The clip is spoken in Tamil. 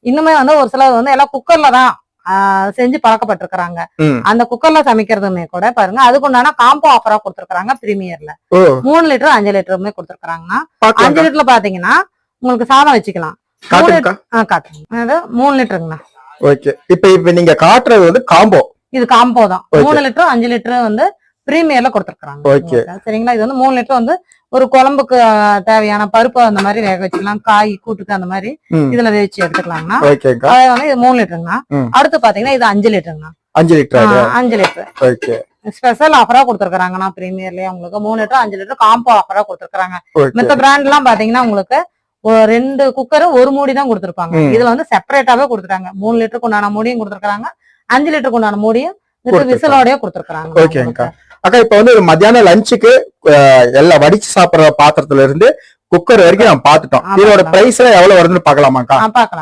இன்னுமே வந்து ஒரு சிலர் வந்து எல்லாம் குக்கர்ல தான் செஞ்சு பழக்கப்பட்டிருக்கிறாங்க. அந்த குக்கர்ல சமைக்கிறதுமே கூட பாருங்க, அதுக்கு உண்டான காம்போ ஆஃபரா கொடுத்திருக்காங்க பிரீமியர்ல. 3 லிட்டர் 5 லிட்டருமே கொடுத்திருக்காங்கன்னா 5 லிட்டர்ல பாத்தீங்கன்னா உங்களுக்கு சாதம் வச்சுக்கலாம். காட்டுங்க 3 லிட்டருங்கண்ணா. இப்ப நீங்க காட்டுறது வந்து காம்போ, இது காம்போ தான். 3 லிட்டர் 5 லிட்டர் வந்து பிரீமியர்ல கொடுத்திருக்காங்க. சரிங்களா? இது வந்து 3 லிட்டர் வந்து ஒரு குழம்புக்கு தேவையான பருப்பு அந்த மாதிரி வேக வச்சுக்கலாம், காய் கூட்டுக்கு அந்த மாதிரி இதுல வேவிச்சு எடுத்துக்கலாம்னா. அது வந்து இது 3 லிட்டருங்கண்ணா. அடுத்து பாத்தீங்கன்னா இது 5 லிட்டருங்கண்ணா. 5 லிட்டர் ஸ்பெஷல் ஆஃபரா கொடுத்திருக்காங்கண்ணா பிரீமியர்லயே. உங்களுக்கு 3 லிட்டர் 5 லிட்டர் காம்போ ஆஃபரா கொடுத்திருக்காங்க. மத்த பிராண்ட் எல்லாம் பாத்தீங்கன்னா உங்களுக்கு 2 குக்கர் 1 மூடி தான் கொடுத்திருப்பாங்க. இதுல வந்து செப்பரேட்டாவே கொடுத்துட்டாங்க. 3 லிட்டருக்கு உண்டான மூடியும் கொடுத்திருக்காங்க, 5 லிட்டருக்கு உண்டான மூடியும் விசிலோடய கொடுத்திருக்காங்க. அக்கா இப்ப வந்து மத்தியானம் லஞ்சுக்கு எல்லாம் வடிச்சு சாப்பிடுற பாத்திரத்துல இருந்து குக்கர் வரைக்கும் நம்ம பாத்துட்டோம். இதோட பிரைஸ் எவ்வளவு வருதுன்னு பாக்கலாமாக்கா? பாக்கலாம்.